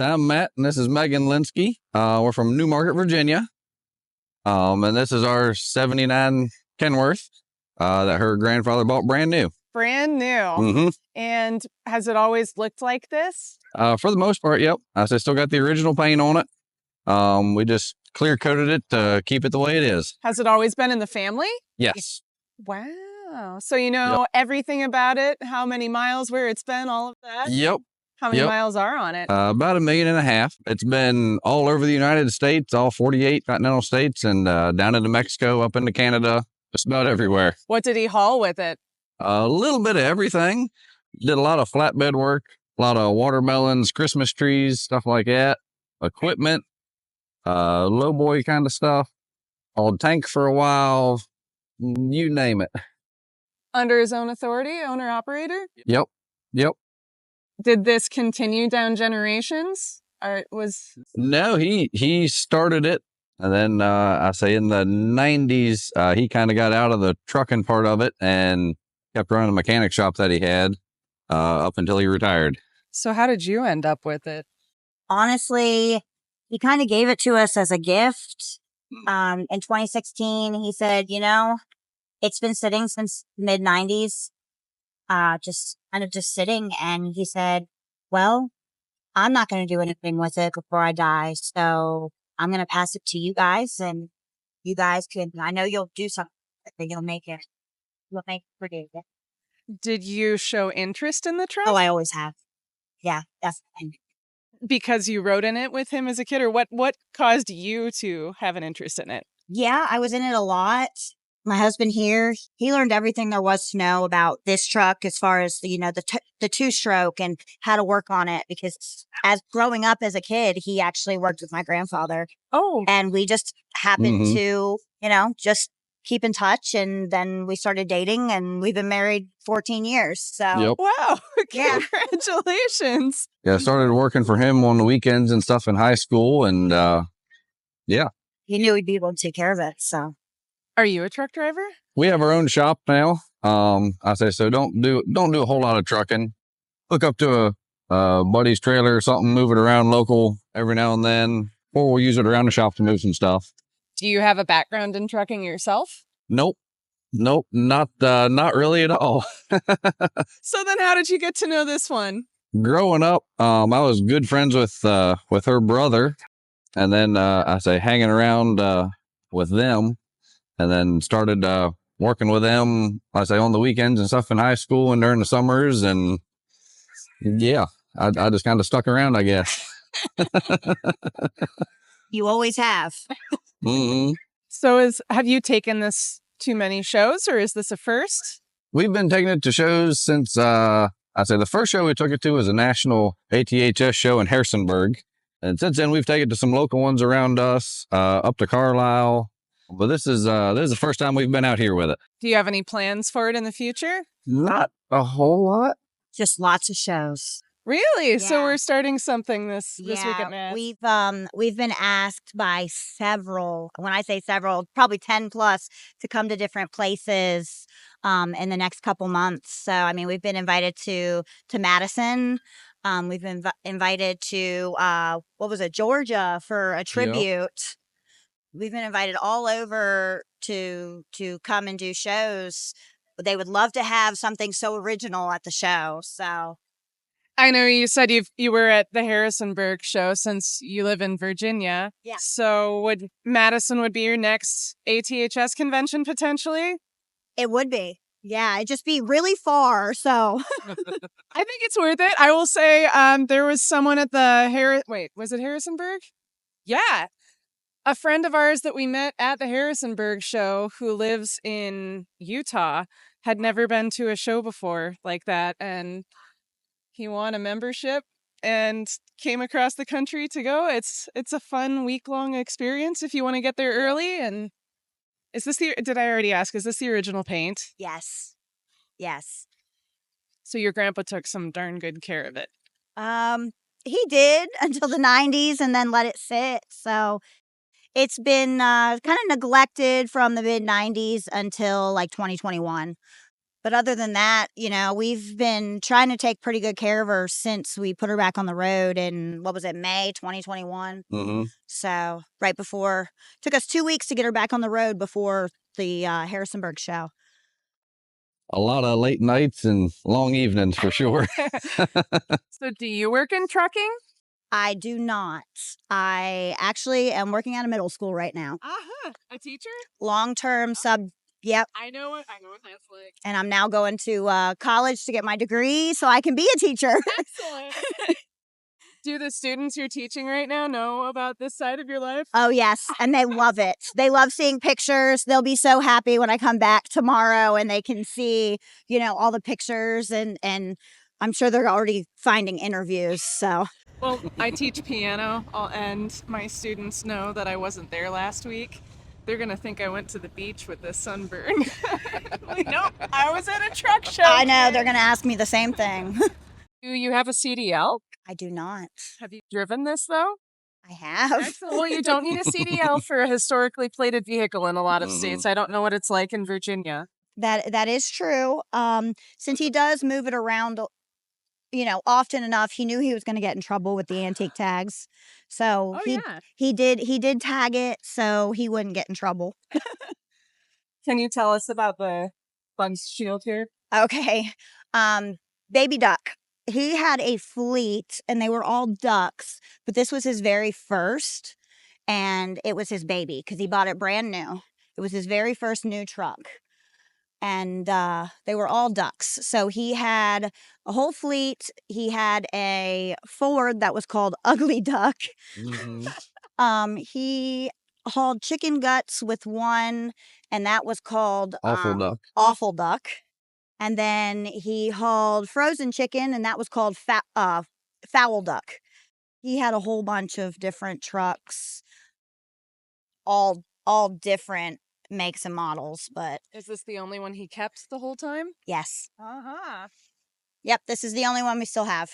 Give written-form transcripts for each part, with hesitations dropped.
I'm Matt, and this is Meghan Linski. We're from Newmarket, Virginia. And this is our 79 Kenworth that her grandfather bought brand new. Brand new. Mm-hmm. And has it always looked like this? For the most part, yep. I still got the original paint on it. We just clear coated it to keep it the way it is. Has it always been in the family? Yes. Wow. So you know everything about it, how many miles, where it's been, all of that? Yep. How many miles are on it? About 1.5 million. It's been all over the United States, all 48 continental states, and down into Mexico, up into Canada, just about everywhere. What did he haul with it? A little bit of everything. Did a lot of flatbed work, a lot of watermelons, Christmas trees, stuff like that. Equipment, lowboy kind of stuff. Hauled tank for a while. You name it. Under his own authority, owner-operator? Yep. Did this continue down generations? Or No, he started it. And then I say in the 90s, he kind of got out of the trucking part of it and kept running a mechanic shop that he had up until he retired. So how did you end up with it? Honestly, he kind of gave it to us as a gift. In 2016, he said, it's been sitting since mid-90s, just sitting. And he said, well, I'm not going to do anything with it before I die. So I'm going to pass it to you guys, and you guys I know you'll do something. You'll make it pretty good. Did you show interest in the truck? Oh, I always have. Yeah, definitely. Because you rode in it with him as a kid, or what caused you to have an interest in it? Yeah, I was in it a lot. My husband here, he learned everything there was to know about this truck as far as, the two-stroke and how to work on it, because as growing up as a kid, he actually worked with my grandfather. Oh. And we just happened to, just keep in touch, and then we started dating, and we've been married 14 years. So Yep. Wow. Yeah. Congratulations. Yeah, I started working for him on the weekends and stuff in high school, and yeah. He knew he'd be able to take care of it, so. Are you a truck driver? We have our own shop now. I say so. Don't do a whole lot of trucking. Hook up to a buddy's trailer or something, move it around local every now and then, or we'll use it around the shop to move some stuff. Do you have a background in trucking yourself? Nope, not really at all. So then how did you get to know this one? Growing up, I was good friends with her brother, and then I say hanging around with them. And then started working with them, I say, on the weekends and stuff in high school and during the summers. And yeah, I just kind of stuck around, I guess. You always have. Mm-hmm. So have you taken this to many shows, or is this a first? We've been taking it to shows since, I say the first show we took it to was a national ATHS show in Harrisonburg. And since then, we've taken it to some local ones around us, up to Carlisle. But this is the first time we've been out here with it. Do you have any plans for it in the future? Not a whole lot. Just lots of shows. Really? Yeah. So we're starting something this week at Mass. We've been asked by several, when I say several, probably 10 plus, to come to different places in the next couple months. So I mean, we've been invited to Madison. We've been invited to Georgia for a tribute. Yep. We've been invited all over to come and do shows. They would love to have something so original at the show. So I know you said you were at the Harrisonburg show since you live in Virginia. Yeah. So Madison would be your next ATHS convention potentially? It would be. Yeah, it'd just be really far. So I think it's worth it. I will say there was someone at the was it Harrisonburg? Yeah. A friend of ours that we met at the Harrisonburg show who lives in Utah had never been to a show before like that. And he won a membership and came across the country to go. It's a fun week-long experience if you want to get there early. And did I already ask, is this the original paint? Yes. So your grandpa took some darn good care of it. He did until the 90s and then let it sit. So it's been kind of neglected from the mid-90s until like 2021. But other than that, we've been trying to take pretty good care of her since we put her back on the road in, what was it, May 2021? Mm-hmm. So right before, took us 2 weeks to get her back on the road before the Harrisonburg show. A lot of late nights and long evenings for sure. So do you work in trucking? I do not. I actually am working at a middle school right now. A teacher? Long-term sub. Yep. I know what that's like. And I'm now going to college to get my degree so I can be a teacher. Excellent. Do the students you're teaching right now know about this side of your life? Oh, yes. And they love it. They love seeing pictures. They'll be so happy when I come back tomorrow and they can see, all the pictures. And I'm sure they're already finding interviews. So. Well, I teach piano, and my students know that I wasn't there last week. They're going to think I went to the beach with this sunburn. Like, nope, I was at a truck show. I know. They're going to ask me the same thing. Do you have a CDL? I do not. Have you driven this, though? I have. Excellent. Well, you don't need a CDL for a historically plated vehicle in a lot of states. I don't know what it's like in Virginia. That is true. Since he does move it around, often enough, he knew he was going to get in trouble with the antique tags. So he did tag it so he wouldn't get in trouble. Can you tell us about the fun shield here? Okay. Baby duck. He had a fleet and they were all ducks, but this was his very first and it was his baby because he bought it brand new. It was his very first new truck. And they were all ducks. So he had a whole fleet. He had a Ford that was called Ugly Duck. Mm-hmm. He hauled chicken guts with one, and that was called Awful Duck. Awful Duck. And then he hauled frozen chicken, and that was called Foul Duck. He had a whole bunch of different trucks, all different makes and models, but... Is this the only one he kept the whole time? Yes. Uh-huh. Yep, this is the only one we still have.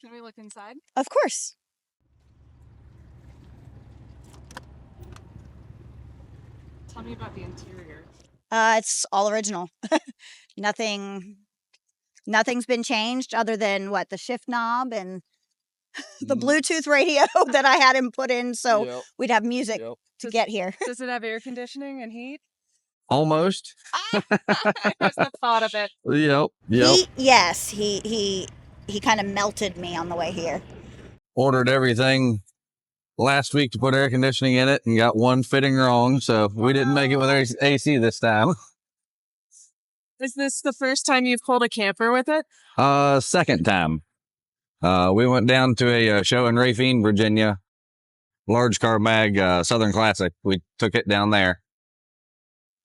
Can we look inside? Of course. Tell me about the interior. It's all original. Nothing's been changed other than the shift knob and the Bluetooth radio that I had him put in so we'd have music to get here. Does it have air conditioning and heat? Almost. There's the thought of it. Yep. He kind of melted me on the way here. Ordered everything last week to put air conditioning in it and got one fitting wrong, so we didn't make it with AC this time. Is this the first time you've pulled a camper with it? Second time. We went down to a show in Rafine, Virginia. Large car mag, Southern Classic. We took it down there.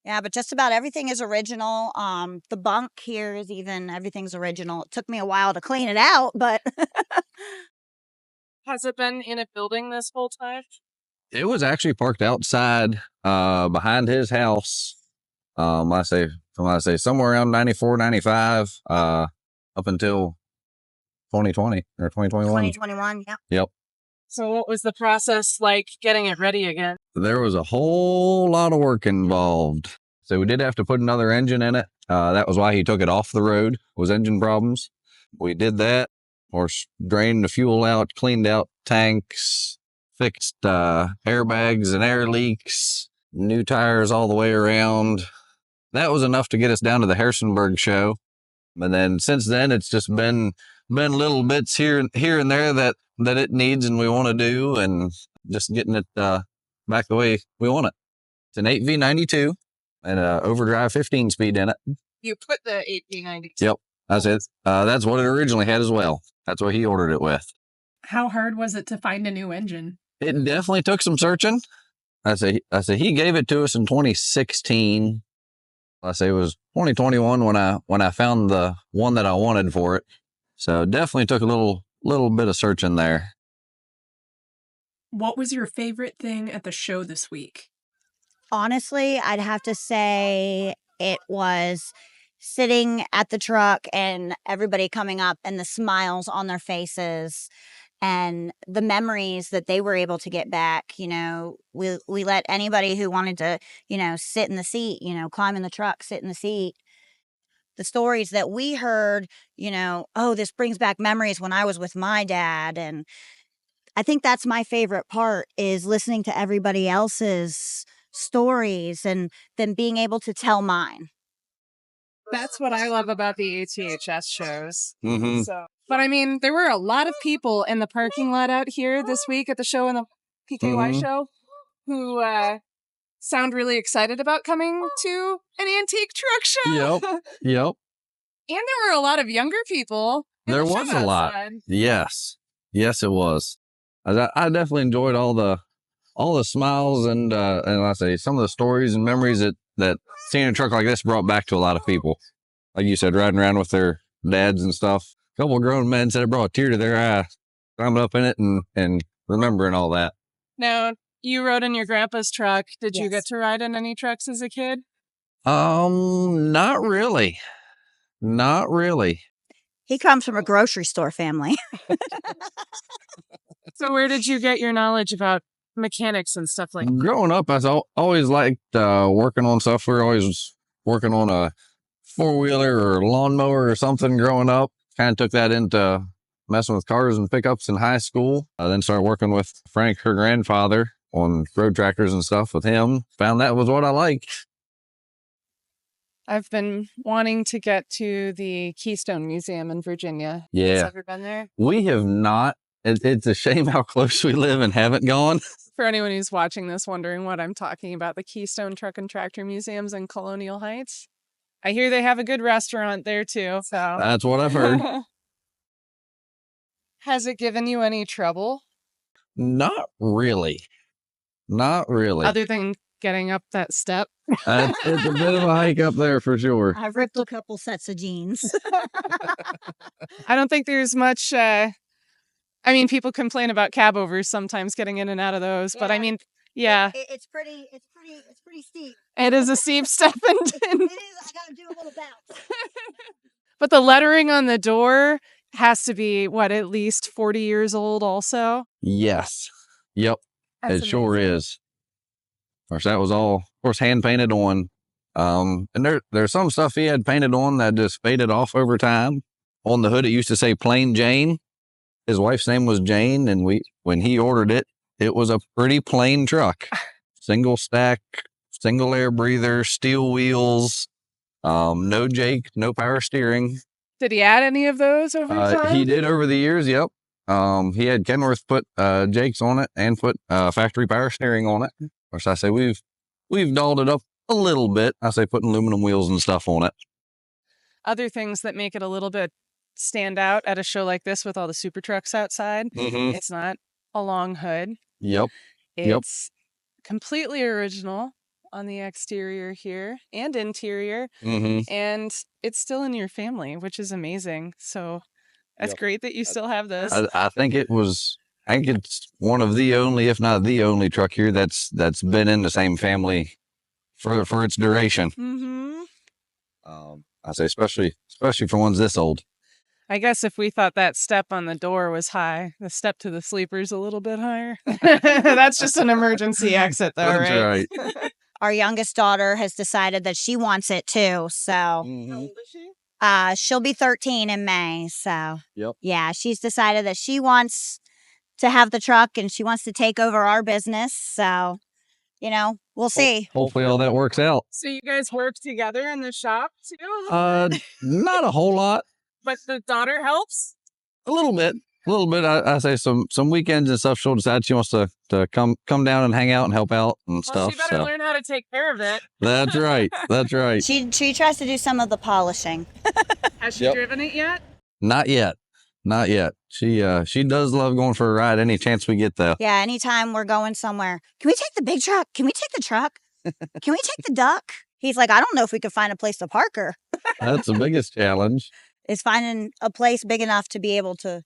Yeah, but just about everything is original. The bunk here is everything's original. It took me a while to clean it out, but... Has it been in a building this whole time? It was actually parked outside, behind his house. I say somewhere around 94, 95, up until 2020 or 2021. 2021, yeah. Yep. So what was the process like getting it ready again? There was a whole lot of work involved. So we did have to put another engine in it. That was why he took it off the road, was engine problems. We did that, or drained the fuel out, cleaned out tanks, fixed airbags and air leaks, new tires all the way around. That was enough to get us down to the Harrisonburg show. And then since then, it's just been little bits here and there that it needs and we want to do, and just getting it back the way we want it. It's an 8V92 and an overdrive 15-speed in it. You put the 8V92. Yep, that's it. That's what it originally had as well. That's what he ordered it with. How hard was it to find a new engine? It definitely took some searching. I say he gave it to us in 2016. I say it was 2021 when I found the one that I wanted for it. So definitely took a little bit of searching there. What was your favorite thing at the show this week? Honestly, I'd have to say it was sitting at the truck and everybody coming up and the smiles on their faces and the memories that they were able to get back. We let anybody who wanted to, sit in the seat, climb in the truck, sit in the seat. the stories that we heard, oh, this brings back memories when I was with my dad. And I think that's my favorite part, is listening to everybody else's stories and then being able to tell mine. That's what I love about the ATHS shows. Mm-hmm. But I mean, there were a lot of people in the parking lot out here this week at the show and the PKY show who sound really excited about coming to an antique truck show. Yep. And there were a lot of younger people. There was a lot. Yes, it was. I definitely enjoyed all the smiles and I say some of the stories and memories that seeing a truck like this brought back to a lot of people. Like you said, riding around with their dads and stuff. A couple of grown men said it brought a tear to their eye, climbing up in it and remembering all that. Now, you rode in your grandpa's truck. Did Yes. you get to ride in any trucks as a kid? Not really. Not really. He comes from a grocery store family. So where did you get your knowledge about mechanics and stuff like that? Growing up, I always liked working on stuff. We were always working on a four-wheeler or lawnmower or something growing up. Kind of took that into messing with cars and pickups in high school. I then started working with Frank, her grandfather, on road tractors and stuff with him. Found that was what I liked. I've been wanting to get to the Keystone Museum in Virginia. Yeah. Has ever been there? We have not. It's a shame how close we live and haven't gone. For anyone who's watching this wondering what I'm talking about, the Keystone Truck and Tractor Museums in Colonial Heights. I hear they have a good restaurant there too. So That's what I've heard. Has it given you any trouble? Not really. Other than getting up that step? It's a bit of a hike up there for sure. I've ripped a couple sets of jeans. I don't think there's much. People complain about cab overs sometimes getting in and out of those, but I mean, yeah, It's pretty steep. it is a steep step. It is. I gotta do a little bounce. But the lettering on the door has to be at least 40 years old also. Yes. Yep. That's it sure amazing. is. Of course, that was all, of course, hand painted on. And there's some stuff he had painted on that just faded off over time. On the hood, it used to say Plain Jane. His wife's name was Jane, and when he ordered it, it was a pretty plain truck. Single stack, single air breather, steel wheels, no Jake, no power steering. Did he add any of those over time? He did over the years, yep. He had Kenworth put Jakes on it and put factory power steering on it. Of course, I say we've dolled it up a little bit. I say putting aluminum wheels and stuff on it. Other things that make it a little bit stand out at a show like this with all the super trucks outside. Mm-hmm. It's not a long hood. Yep. It's completely original on the exterior here and interior. Mm-hmm. And it's still in your family, which is amazing. So that's great that you still have this. I think it's one of the only, if not the only truck here that's been in the same family for its duration. Mm-hmm. I say especially for ones this old. I guess if we thought that step on the door was high, the step to the sleeper's a little bit higher. That's just an emergency exit, though, That's right? Our youngest daughter has decided that she wants it too. So Mm-hmm. How old is she? she'll be 13 in May. So Yep. yeah, she's decided that she wants to have the truck and she wants to take over our business. So, we'll see. Hopefully all that works out. So you guys work together in the shop, too? Not a whole lot. But the daughter helps? A little bit. I say some weekends and stuff. She'll decide she wants to come down and hang out and help out and Well, stuff. she better learn how to take care of it. That's right. That's right. She tries to do some of the polishing. Has she Yep. driven it yet? Not yet. She does love going for a ride any chance we get though. Yeah, anytime we're going somewhere. Can we take the big truck? Can we take the truck? Can we take the duck? He's like, I don't know if we could find a place to park her. That's the biggest challenge. Is finding a place big enough to be able to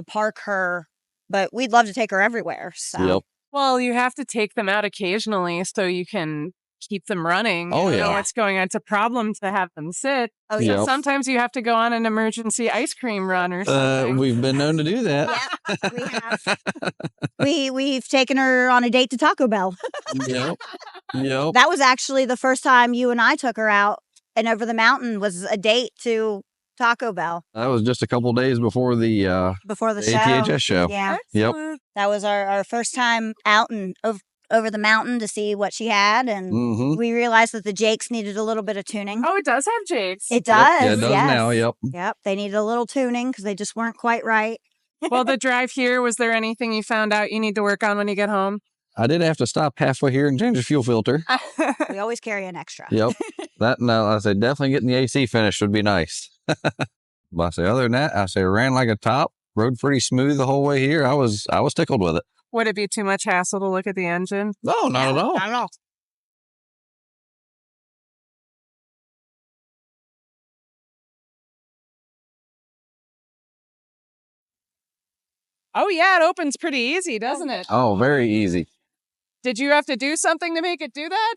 park her, but we'd love to take her everywhere. So Yep. Well, you have to take them out occasionally so you can keep them running. Oh, You know yeah. what's going on. It's a problem to have them sit. Oh, So Yep. sometimes you have to go on an emergency ice cream run or something. We've been known to do that. yeah, we have. We've taken her on a date to Taco Bell. Yep. That was actually the first time you and I took her out and over the mountain was a date to Taco Bell That was just a couple days before the before the show. ATHS show. Yeah. Yep. Excellent. That was our first time out and over the mountain to see what she had. And Mm-hmm. we realized that the Jakes needed a little bit of tuning. Oh, it does have Jakes. It does. Yeah, it does yes. now. Yep. Yep. They needed a little tuning because they just weren't quite right. Well, the drive here, was there anything you found out you need to work on when you get home? I did have to stop halfway here and change the fuel filter. We always carry an extra. Yep. That, no, I said, definitely getting the AC finished would be nice. But I say, other than that, I say, ran like a top, rode pretty smooth the whole way here. I was tickled with it. Would it be too much hassle to look at the engine? No, not at all. Not at all. Oh, yeah, it opens pretty easy, doesn't it? Oh, very easy. Did you have to do something to make it do that?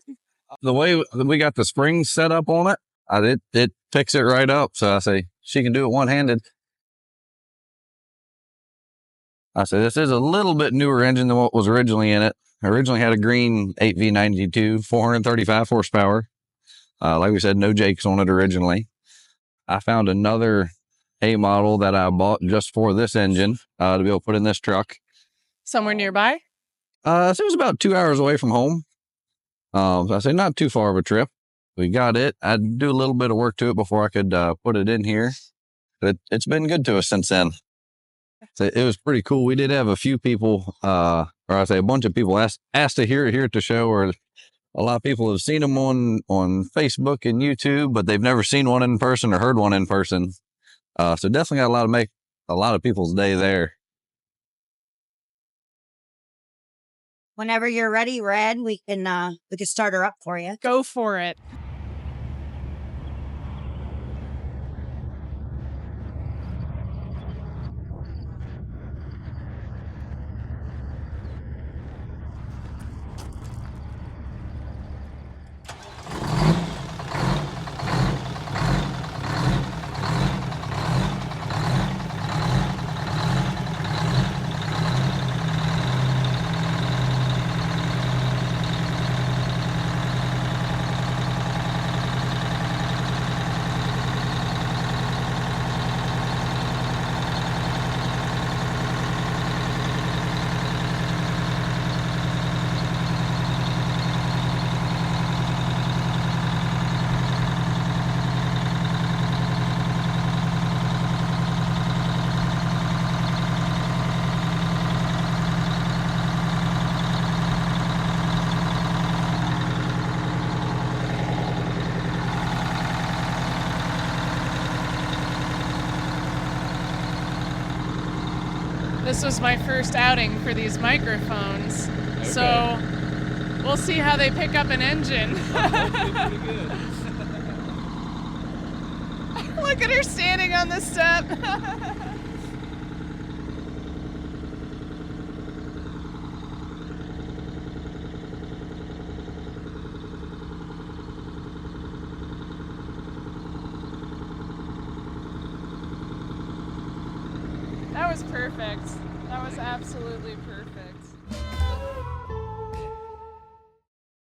The way we got the springs set up on it, it picks it right up. So I say, she can do it one-handed. I said, this is a little bit newer engine than what was originally in it. Originally had a green 8V92, 435 horsepower. Like we said, no Jakes on it originally. I found another A model that I bought just for this engine to be able to put in this truck. Somewhere nearby? So it was about 2 hours away from home. So I say not too far of a trip. We got it. I'd do a little bit of work to it before I could put it in here. But it's been good to us since then. So it was pretty cool. We did have a few people, or I say a bunch of people asked to hear it here at the show, or a lot of people have seen them on Facebook and YouTube, but they've never seen one in person or heard one in person. So definitely got make a lot of people's day there. Whenever you're ready, Red, we can start her up for you. Go for it. This was my first outing for these microphones, okay. So we'll see how they pick up an engine. Pretty good. Look at her standing on the step. That was perfect. That was absolutely perfect.